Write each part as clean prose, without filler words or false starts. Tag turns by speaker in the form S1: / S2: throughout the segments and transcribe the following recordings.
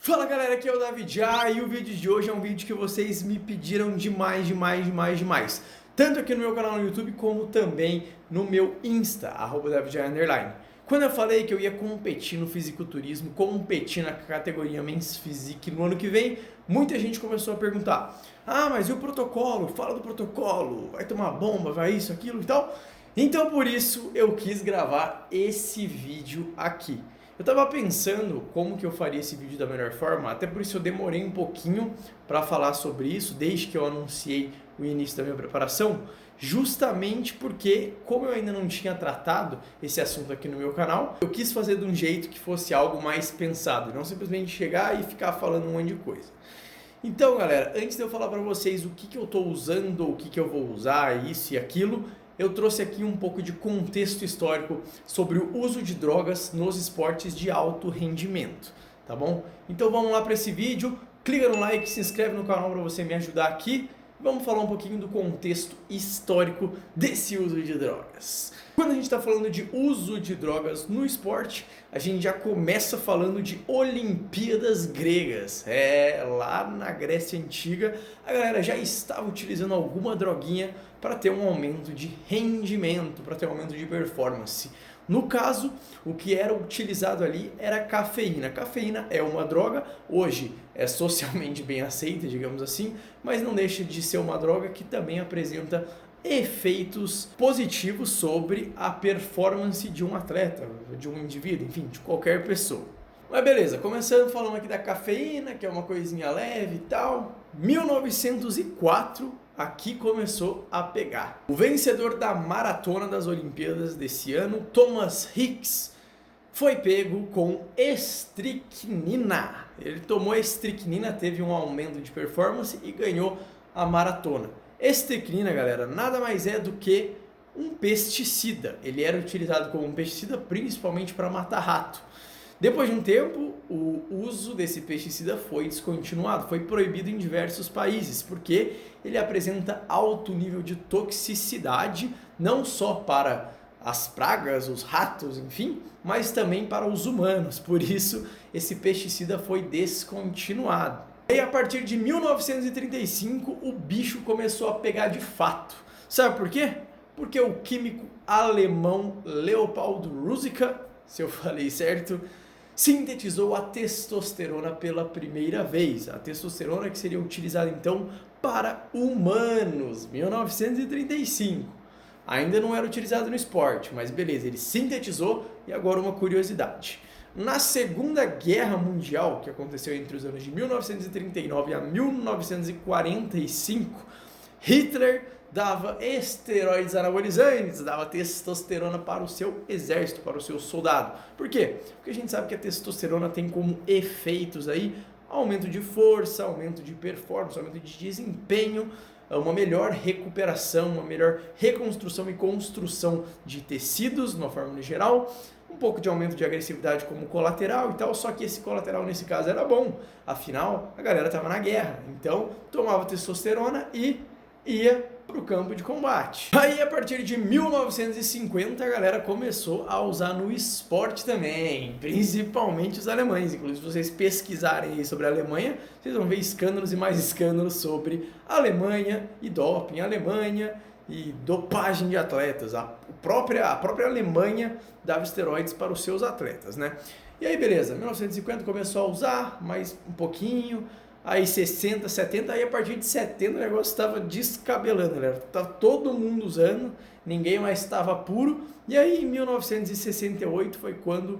S1: Fala galera, aqui é o David Já e o vídeo de hoje é um vídeo que vocês me pediram demais. Tanto aqui no meu canal no YouTube como também no meu Insta, @davidja_. Quando eu falei que eu ia competir no fisiculturismo, competir na categoria Men's Physique no ano que vem, muita gente começou a perguntar: ah, mas e o protocolo? Fala do protocolo, vai tomar bomba, vai isso, aquilo e tal. Então por isso eu quis gravar esse vídeo aqui. Eu tava pensando como que eu faria esse vídeo da melhor forma, até por isso eu demorei um pouquinho para falar sobre isso, desde que eu anunciei o início da minha preparação, justamente porque, como eu ainda não tinha tratado esse assunto aqui no meu canal, eu quis fazer de um jeito que fosse algo mais pensado, não simplesmente chegar e ficar falando um monte de coisa. Então, galera, antes de eu falar para vocês o que eu estou usando, o que eu vou usar, isso e aquilo, eu trouxe aqui um pouco de contexto histórico sobre o uso de drogas nos esportes de alto rendimento, tá bom? Então vamos lá para esse vídeo, clica no like, se inscreve no canal para você me ajudar aqui. Vamos falar um pouquinho do contexto histórico desse uso de drogas. Quando a gente está falando de uso de drogas no esporte, a gente já começa falando de Olimpíadas gregas. Lá na Grécia Antiga, a galera já estava utilizando alguma droguinha para ter um aumento de rendimento, para ter um aumento de performance. No caso, o que era utilizado ali era cafeína. A cafeína é uma droga, hoje é socialmente bem aceita, digamos assim, mas não deixa de ser uma droga que também apresenta efeitos positivos sobre a performance de um atleta, de um indivíduo, enfim, de qualquer pessoa. Mas beleza, começando falando aqui da cafeína, que é uma coisinha leve e tal. 1904, aqui começou a pegar. O vencedor da maratona das Olimpíadas desse ano, Thomas Hicks, foi pego com estricnina. Ele tomou estricnina, teve um aumento de performance e ganhou a maratona. Estricnina, galera, nada mais é do que um pesticida. Ele era utilizado como um pesticida principalmente para matar rato. Depois de um tempo, o uso desse pesticida foi descontinuado, foi proibido em diversos países, porque ele apresenta alto nível de toxicidade, não só para as pragas, os ratos, enfim, mas também para os humanos. Por isso, esse pesticida foi descontinuado. E a partir de 1935, o bicho começou a pegar de fato. Sabe por quê? Porque o químico alemão Leopold Ruziker, se eu falei certo, sintetizou a testosterona pela primeira vez. A testosterona que seria utilizada então para humanos, 1935. Ainda não era utilizado no esporte, mas beleza, ele sintetizou. E agora uma curiosidade. Na Segunda Guerra Mundial, que aconteceu entre os anos de 1939 a 1945, Hitler dava esteroides anabolizantes, dava testosterona para o seu exército, para o seu soldado. Por quê? Porque a gente sabe que a testosterona tem como efeitos aí aumento de força, aumento de performance, aumento de desempenho, uma melhor recuperação, uma melhor reconstrução e construção de tecidos, de uma forma geral, um pouco de aumento de agressividade como colateral e tal, só que esse colateral nesse caso era bom, afinal a galera estava na guerra, então tomava testosterona e ia para o campo de combate. Aí a partir de 1950 a galera começou a usar no esporte também, principalmente os alemães. Inclusive se vocês pesquisarem aí sobre a Alemanha, vocês vão ver escândalos e mais escândalos sobre a Alemanha e doping, Alemanha e dopagem de atletas. A própria Alemanha dava esteroides para os seus atletas, né? E aí beleza, 1950 começou a usar mais um pouquinho, aí 60, 70, aí a partir de 70 o negócio estava descabelando, galera. Tava todo mundo usando, ninguém mais estava puro. E aí em 1968 foi quando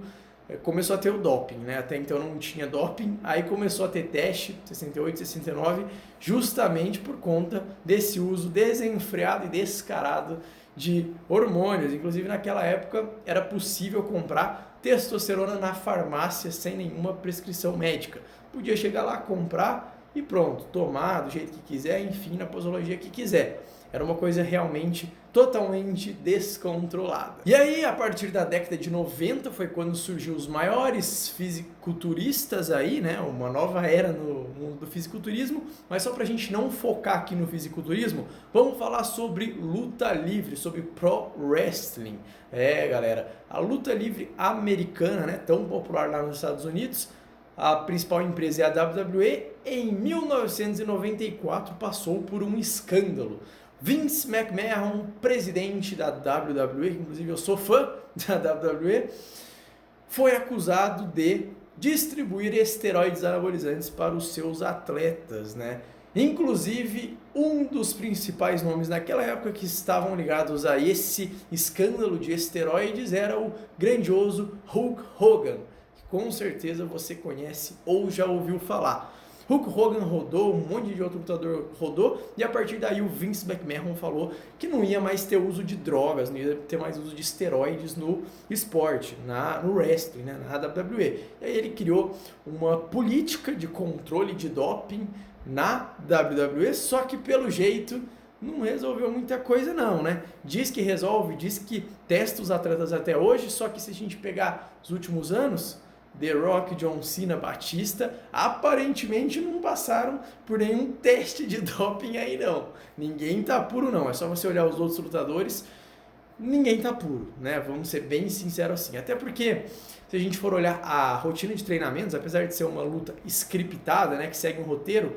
S1: começou a ter o doping, né? Até então não tinha doping, aí começou a ter teste, 68, 69, justamente por conta desse uso desenfreado e descarado de hormônios. Inclusive naquela época era possível comprar testosterona na farmácia sem nenhuma prescrição médica. Podia chegar lá, comprar e pronto, tomar do jeito que quiser, enfim, na posologia que quiser. Era uma coisa realmente totalmente descontrolada. E aí, a partir da década de 90, foi quando surgiu os maiores fisiculturistas aí, né? Uma nova era no mundo do fisiculturismo. Mas só pra gente não focar aqui no fisiculturismo, vamos falar sobre luta livre, sobre pro wrestling. Galera, a luta livre americana, né? Tão popular lá nos Estados Unidos, a principal empresa é a WWE, em 1994 passou por um escândalo. Vince McMahon, presidente da WWE, inclusive eu sou fã da WWE, foi acusado de distribuir esteroides anabolizantes para os seus atletas, né? Inclusive, um dos principais nomes naquela época que estavam ligados a esse escândalo de esteroides era o grandioso Hulk Hogan, que com certeza você conhece ou já ouviu falar. Hulk Hogan rodou, um monte de outro lutador rodou, e a partir daí o Vince McMahon falou que não ia mais ter uso de drogas, não ia ter mais uso de esteroides no esporte, no wrestling, né, na WWE. E aí ele criou uma política de controle de doping na WWE, só que pelo jeito não resolveu muita coisa não, né? Diz que resolve, diz que testa os atletas até hoje, só que se a gente pegar os últimos anos, The Rock, John Cena, Batista, aparentemente não passaram por nenhum teste de doping aí não. Ninguém tá puro não, é só você olhar os outros lutadores, ninguém tá puro, né? Vamos ser bem sinceros assim. Até porque, se a gente for olhar a rotina de treinamentos, apesar de ser uma luta scriptada, né, que segue um roteiro,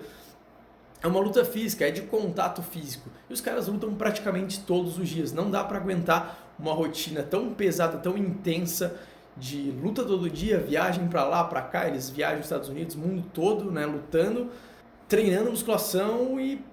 S1: é uma luta física, é de contato físico. E os caras lutam praticamente todos os dias. Não dá para aguentar uma rotina tão pesada, tão intensa, de luta todo dia, viagem para lá, para cá, eles viajam nos Estados Unidos, mundo todo, né, lutando, treinando musculação e,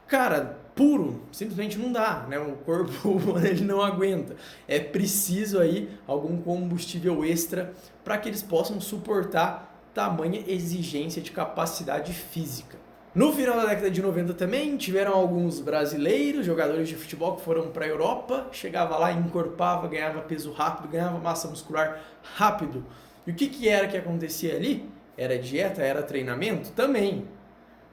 S1: cara, puro, simplesmente não dá, né, o corpo ele não aguenta. É preciso aí algum combustível extra para que eles possam suportar tamanha exigência de capacidade física. No final da década de 90 também tiveram alguns brasileiros, jogadores de futebol que foram para a Europa, chegava lá, encorpava, ganhava peso rápido, ganhava massa muscular rápido. E o que era que acontecia ali? Era dieta, era treinamento? Também.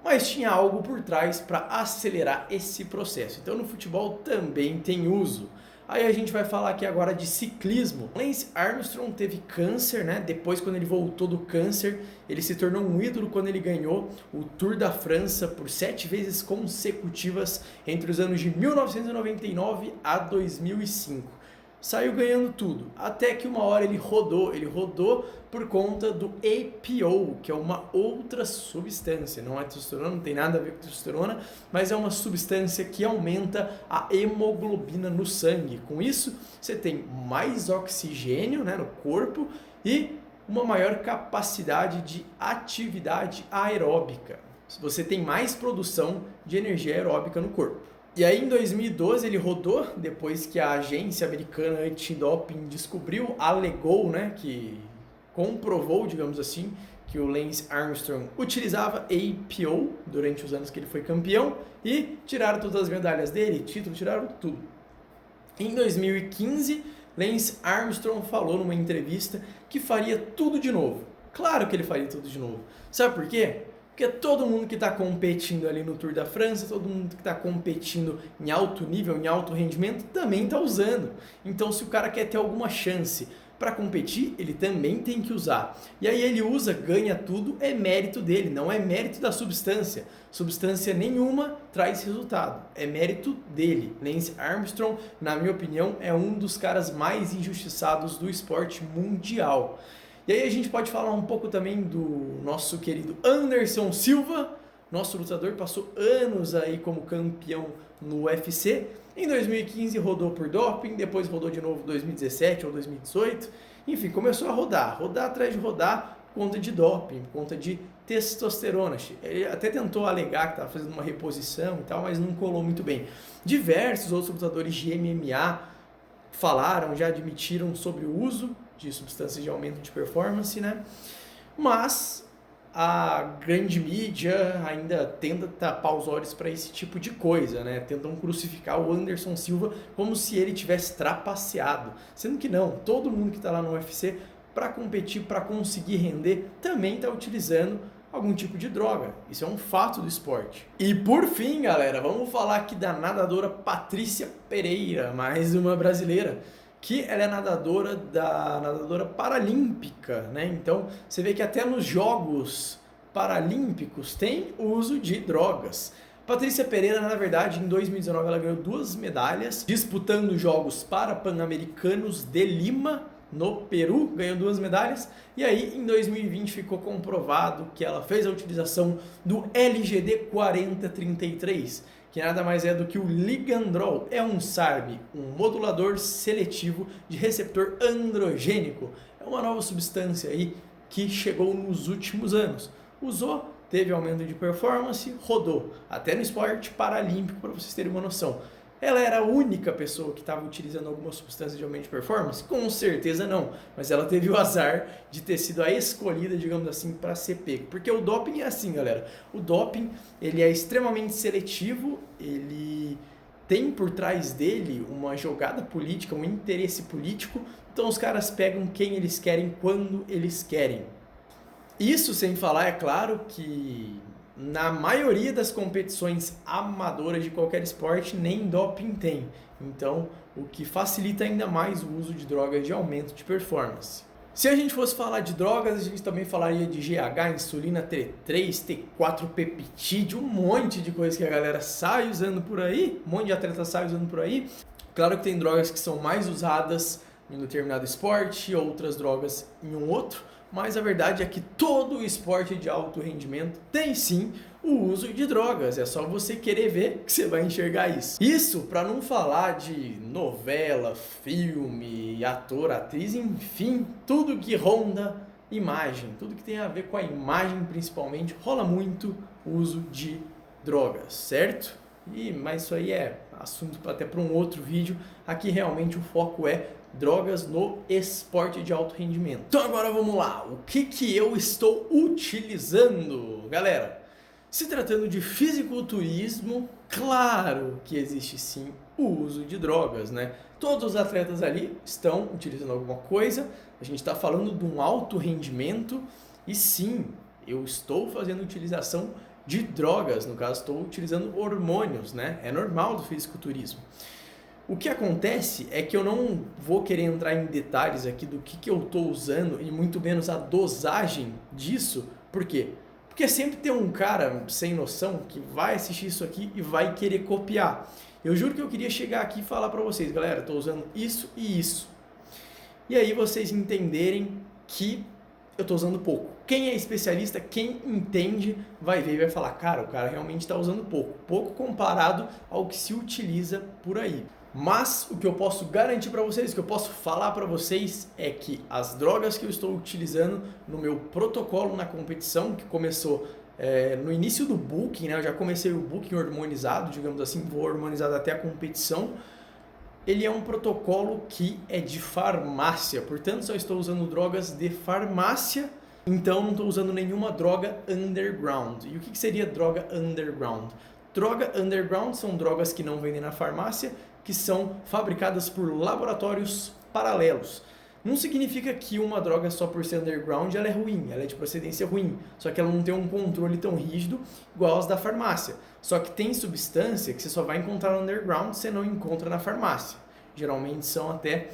S1: Mas tinha algo por trás para acelerar esse processo. Então no futebol também tem uso. Aí a gente vai falar aqui agora de ciclismo. Lance Armstrong teve câncer, né? Depois, quando ele voltou do câncer, ele se tornou um ídolo quando ele ganhou o Tour da França por 7 vezes consecutivas entre os anos de 1999 a 2005. Saiu ganhando tudo, até que uma hora ele rodou por conta do APO, que é uma outra substância, não é testosterona, não tem nada a ver com testosterona, mas é uma substância que aumenta a hemoglobina no sangue. Com isso, você tem mais oxigênio, né, no corpo e uma maior capacidade de atividade aeróbica. Você tem mais produção de energia aeróbica no corpo. E aí em 2012 ele rodou, depois que a agência americana antidoping descobriu, alegou, né, que comprovou, digamos assim, que o Lance Armstrong utilizava APO durante os anos que ele foi campeão e tiraram todas as medalhas dele, título, tiraram tudo. Em 2015, Lance Armstrong falou numa entrevista que faria tudo de novo. Claro que ele faria tudo de novo. Sabe por quê? Porque todo mundo que está competindo ali no Tour da França, todo mundo que está competindo em alto nível, em alto rendimento, também está usando. Então, se o cara quer ter alguma chance para competir, ele também tem que usar. E aí ele usa, ganha tudo, é mérito dele, não é mérito da substância. Substância nenhuma traz resultado, é mérito dele. Lance Armstrong, na minha opinião, é um dos caras mais injustiçados do esporte mundial. E aí a gente pode falar um pouco também do nosso querido Anderson Silva, nosso lutador, passou anos aí como campeão no UFC. Em 2015 rodou por doping, depois rodou de novo em 2017 ou 2018. Enfim, começou a rodar atrás de rodar por conta de doping, por conta de testosterona. Ele até tentou alegar que estava fazendo uma reposição e tal, mas não colou muito bem. Diversos outros lutadores de MMA falaram, já admitiram sobre o uso de substâncias de aumento de performance, né? Mas a grande mídia ainda tenta tapar os olhos para esse tipo de coisa, né? Tentam crucificar o Anderson Silva como se ele tivesse trapaceado, sendo que não, todo mundo que está lá no UFC para competir, para conseguir render, também está utilizando algum tipo de droga. Isso é um fato do esporte. E por fim, galera, vamos falar aqui da nadadora Patrícia Pereira, mais uma brasileira, que ela é nadadora paralímpica, né? Então, você vê que até nos Jogos Paralímpicos tem uso de drogas. Patrícia Pereira, na verdade, em 2019 ela ganhou 2 medalhas disputando os Jogos Pan-Americanos de Lima, no Peru, ganhou 2 medalhas, e aí em 2020 ficou comprovado que ela fez a utilização do LGD 4033, que nada mais é do que o ligandrol, é um SARM, um modulador seletivo de receptor androgênico. É uma nova substância aí que chegou nos últimos anos. Usou, teve aumento de performance, rodou, até no esporte paralímpico, para vocês terem uma noção. Ela era a única pessoa que estava utilizando alguma substância de aumento de performance? Com certeza não, mas ela teve o azar de ter sido a escolhida, digamos assim, para ser pego. Porque o doping é assim, galera. O doping, ele é extremamente seletivo, ele tem por trás dele uma jogada política, um interesse político, então os caras pegam quem eles querem, quando eles querem. Isso sem falar, é claro, que na maioria das competições amadoras de qualquer esporte, nem doping tem. Então, o que facilita ainda mais o uso de drogas de aumento de performance. Se a gente fosse falar de drogas, a gente também falaria de GH, insulina, T3, T4, peptídeo, um monte de coisa que a galera sai usando por aí, um monte de atleta sai usando por aí. Claro que tem drogas que são mais usadas em um determinado esporte, outras drogas em um outro, mas a verdade é que todo esporte de alto rendimento tem sim o uso de drogas. É só você querer ver que você vai enxergar isso. Isso para não falar de novela, filme, ator, atriz, enfim, tudo que ronda imagem, tudo que tem a ver com a imagem principalmente, rola muito uso de drogas, certo? Mas isso aí é assunto até para um outro vídeo. Aqui realmente o foco é drogas no esporte de alto rendimento. Então agora vamos lá, o que eu estou utilizando? Galera, se tratando de fisiculturismo, claro que existe sim o uso de drogas, né? Todos os atletas ali estão utilizando alguma coisa, a gente está falando de um alto rendimento e sim, eu estou fazendo utilização de drogas, no caso estou utilizando hormônios, né? É normal do fisiculturismo. O que acontece é que eu não vou querer entrar em detalhes aqui do que eu estou usando e muito menos a dosagem disso. Por quê? Porque sempre tem um cara sem noção que vai assistir isso aqui e vai querer copiar. Eu juro que eu queria chegar aqui e falar para vocês, galera, estou usando isso e isso. E aí vocês entenderem que eu estou usando pouco. Quem é especialista, quem entende, vai ver e vai falar, cara, o cara realmente está usando pouco. Pouco comparado ao que se utiliza por aí. Mas o que eu posso garantir para vocês, o que eu posso falar para vocês é que as drogas que eu estou utilizando no meu protocolo na competição, que começou no início do booking, né? Eu já comecei o booking hormonizado, digamos assim, vou hormonizado até a competição. Ele é um protocolo que é de farmácia, portanto só estou usando drogas de farmácia, então não estou usando nenhuma droga underground. E o que seria droga underground? Droga underground são drogas que não vendem na farmácia, que são fabricadas por laboratórios paralelos. Não significa que uma droga só por ser underground ela é ruim, ela é de procedência ruim, só que ela não tem um controle tão rígido igual as da farmácia. Só que tem substância que você só vai encontrar no underground, você não encontra na farmácia. Geralmente são até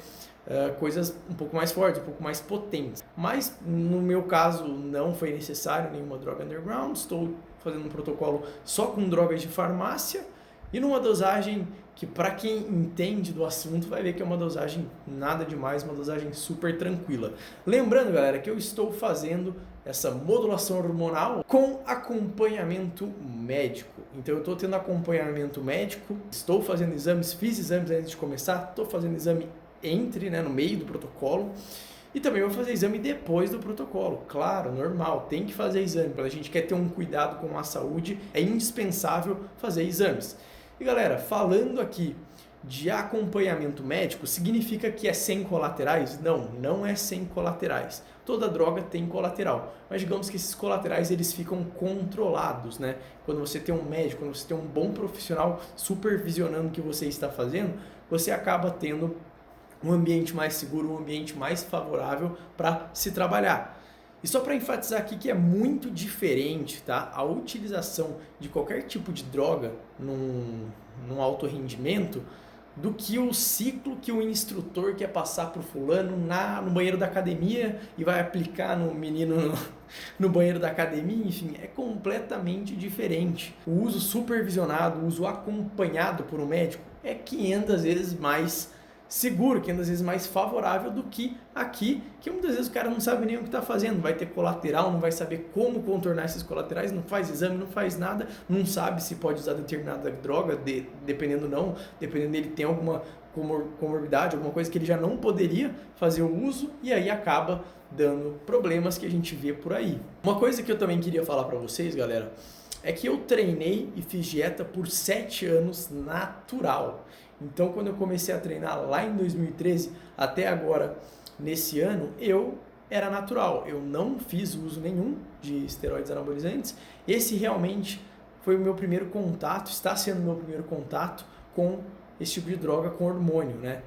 S1: coisas um pouco mais fortes, um pouco mais potentes. Mas no meu caso não foi necessário nenhuma droga underground, estou fazendo um protocolo só com drogas de farmácia e numa dosagem que para quem entende do assunto vai ver que é uma dosagem nada demais, uma dosagem super tranquila. Lembrando, galera, que eu estou fazendo essa modulação hormonal com acompanhamento médico. Então eu estou tendo acompanhamento médico, estou fazendo exames, fiz exames antes de começar, estou fazendo exame no meio do protocolo. E também vou fazer exame depois do protocolo. Claro, normal, tem que fazer exame. Quando a gente quer ter um cuidado com a saúde, é indispensável fazer exames. E galera, falando aqui de acompanhamento médico, significa que é sem colaterais? Não, não é sem colaterais. Toda droga tem colateral, mas digamos que esses colaterais eles ficam controlados, né? Quando você tem um médico, quando você tem um bom profissional supervisionando o que você está fazendo, você acaba tendo um ambiente mais seguro, um ambiente mais favorável para se trabalhar. E só para enfatizar aqui que é muito diferente, tá? A utilização de qualquer tipo de droga num alto rendimento do que o ciclo que o instrutor quer passar para o fulano no banheiro da academia e vai aplicar no menino no banheiro da academia, enfim, é completamente diferente. O uso supervisionado, o uso acompanhado por um médico é 500 vezes mais seguro, que é muitas vezes mais favorável do que aqui, que muitas vezes o cara não sabe nem o que está fazendo, vai ter colateral, não vai saber como contornar esses colaterais, não faz exame, não faz nada, não sabe se pode usar determinada droga, dependendo dele tem alguma comorbidade, alguma coisa que ele já não poderia fazer o uso, e aí acaba dando problemas que a gente vê por aí. Uma coisa que eu também queria falar para vocês, galera, é que eu treinei e fiz dieta por 7 anos natural. Então, quando eu comecei a treinar lá em 2013 até agora, nesse ano, eu era natural. Eu não fiz uso nenhum de esteroides anabolizantes. Esse realmente foi o meu primeiro contato, está sendo o meu primeiro contato com esse tipo de droga, com hormônio, né?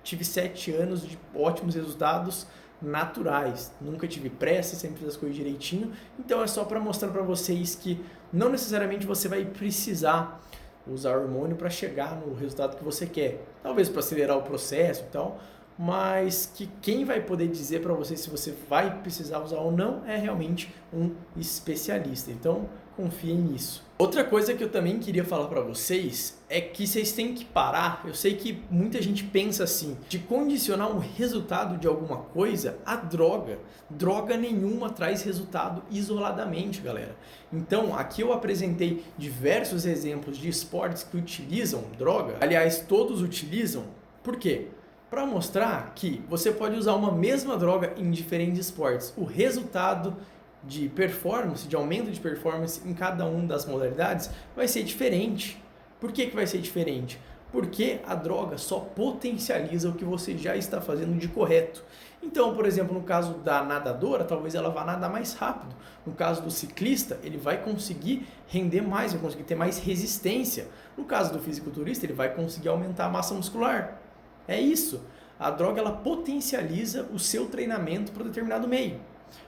S1: Tive 7 anos de ótimos resultados naturais. Nunca tive pressa, sempre fiz as coisas direitinho. Então, é só para mostrar para vocês que não necessariamente você vai precisar usar hormônio para chegar no resultado que você quer. Talvez para acelerar o processo e tal, mas que quem vai poder dizer para você se você vai precisar usar ou não é realmente um especialista. Então, confiem nisso. Outra coisa que eu também queria falar para vocês é que vocês têm que parar. Eu sei que muita gente pensa assim, de condicionar um resultado de alguma coisa a droga. Droga nenhuma traz resultado isoladamente, galera. Então, aqui eu apresentei diversos exemplos de esportes que utilizam droga. Aliás, todos utilizam. Por quê? Para mostrar que você pode usar uma mesma droga em diferentes esportes. O resultado de performance, de aumento de performance em cada uma das modalidades vai ser diferente. Por que vai ser diferente? Porque a droga só potencializa o que você já está fazendo de correto. Então, por exemplo, no caso da nadadora, talvez ela vá nadar mais rápido. No caso do ciclista, ele vai conseguir render mais, vai conseguir ter mais resistência. No caso do fisiculturista, ele vai conseguir aumentar a massa muscular. É isso. A droga ela potencializa o seu treinamento para determinado meio.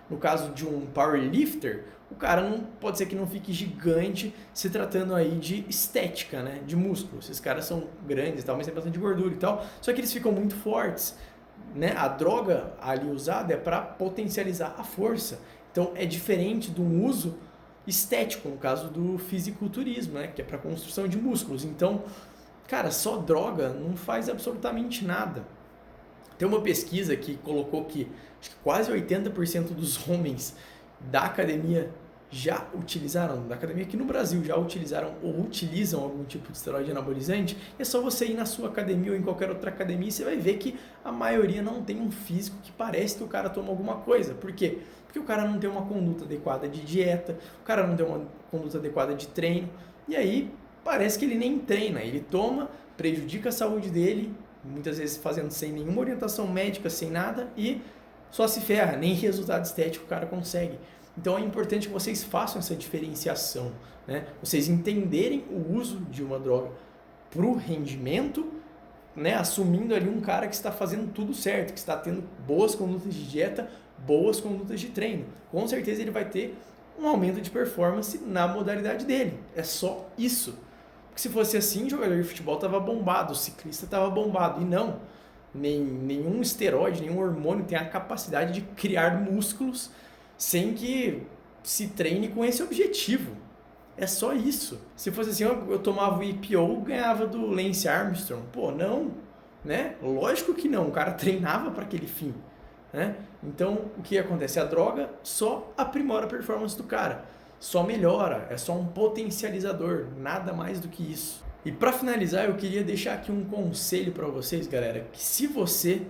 S1: No caso de um powerlifter, o cara não pode ser que não fique gigante se tratando aí de estética, né? De músculo. Esses caras são grandes e tal, mas tem bastante gordura e tal. Só que eles ficam muito fortes, né? A droga ali usada é para potencializar a força. Então é diferente de um uso estético, no caso do fisiculturismo, né? Que é para construção de músculos. Então, cara, só droga não faz absolutamente nada. Tem uma pesquisa que colocou que acho que quase 80% dos homens da academia já utilizaram, da academia aqui no Brasil, já utilizaram ou utilizam algum tipo de esteroide anabolizante. É só você ir na sua academia ou em qualquer outra academia e você vai ver que a maioria não tem um físico que parece que o cara toma alguma coisa. Por quê? Porque o cara não tem uma conduta adequada de dieta, o cara não tem uma conduta adequada de treino, e aí parece que ele nem treina, ele toma, prejudica a saúde dele, muitas vezes fazendo sem nenhuma orientação médica, sem nada, e só se ferra, nem resultado estético o cara consegue. Então é importante que vocês façam essa diferenciação, né? Vocês entenderem o uso de uma droga para o rendimento, né? Assumindo ali um cara que está fazendo tudo certo, que está tendo boas condutas de dieta, boas condutas de treino. Com certeza ele vai ter um aumento de performance na modalidade dele. É só isso. Porque se fosse assim, o jogador de futebol estava bombado, o ciclista estava bombado. E não, nenhum esteroide, nenhum hormônio tem a capacidade de criar músculos sem que se treine com esse objetivo. É só isso. Se fosse assim, eu tomava o EPO, ganhava do Lance Armstrong. Pô, não, né? Lógico que não, o cara treinava para aquele fim, né? Então, o que acontece? A droga só aprimora a performance do cara. Só melhora, é só um potencializador, nada mais do que isso. E para finalizar, eu queria deixar aqui um conselho para vocês, galera, que se você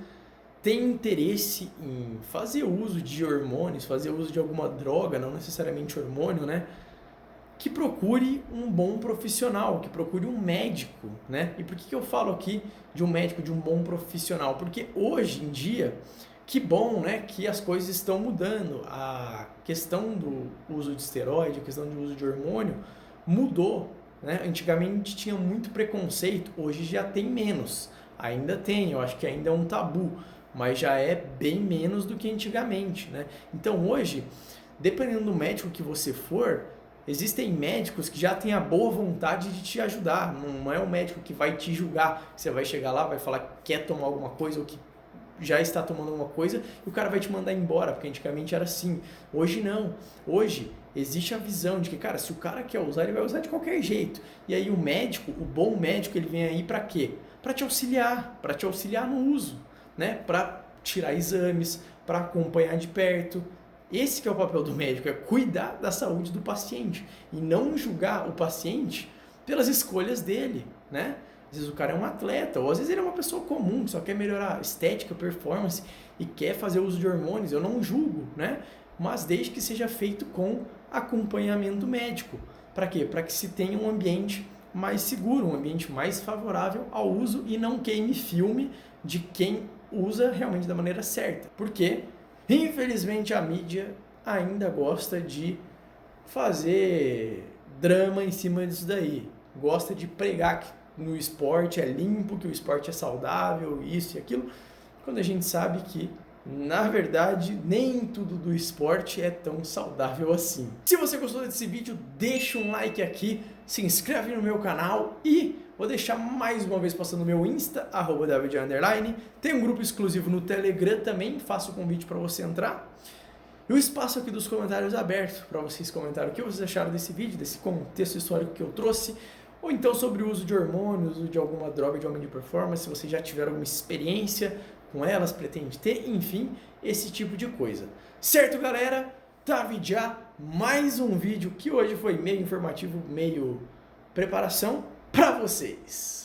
S1: tem interesse em fazer uso de hormônios, fazer uso de alguma droga, não necessariamente hormônio, né? Que procure um bom profissional, que procure um médico, né? E por que eu falo aqui de um médico, de um bom profissional? Porque hoje em dia, que bom, né, que as coisas estão mudando. A questão do uso de esteroide, a questão do uso de hormônio mudou, né? Antigamente tinha muito preconceito, hoje já tem menos. Ainda tem, eu acho que ainda é um tabu, mas já é bem menos do que antigamente, né? Então hoje, dependendo do médico que você for, existem médicos que já têm a boa vontade de te ajudar. Não é um médico que vai te julgar, você vai chegar lá, vai falar que quer tomar alguma coisa ou que já está tomando alguma coisa e o cara vai te mandar embora, porque antigamente era assim. Hoje não. Hoje Existe a visão de que, cara, se o cara quer usar, ele vai usar de qualquer jeito. E aí o médico, o bom médico, ele vem aí para quê? Para te auxiliar no uso, né? Para tirar exames, para acompanhar de perto. Esse que é o papel do médico, é cuidar da saúde do paciente e não julgar o paciente pelas escolhas dele, né? Às vezes o cara é um atleta, ou às vezes ele é uma pessoa comum, que só quer melhorar estética, performance e quer fazer uso de hormônios. Eu não julgo, né? Mas desde que seja feito com acompanhamento médico. Para quê? Para que se tenha um ambiente mais seguro, um ambiente mais favorável ao uso e não queime filme de quem usa realmente da maneira certa. Porque, infelizmente, a mídia ainda gosta de fazer drama em cima disso daí. Gosta de pregar que no esporte é limpo, que o esporte é saudável, isso e aquilo, quando a gente sabe que, na verdade, nem tudo do esporte é tão saudável assim. Se você gostou desse vídeo, deixa um like aqui, se inscreve no meu canal e vou deixar mais uma vez passando no meu Insta, @David_, tem um grupo exclusivo no Telegram também, faço o convite para você entrar. E o espaço aqui dos comentários aberto para vocês comentarem o que vocês acharam desse vídeo, desse contexto histórico que eu trouxe, ou então sobre o uso de hormônios, uso de alguma droga de aumento de performance, se vocês já tiveram alguma experiência com elas, pretende ter, enfim, esse tipo de coisa. Certo, galera? David, mais um vídeo que hoje foi meio informativo, meio preparação para vocês.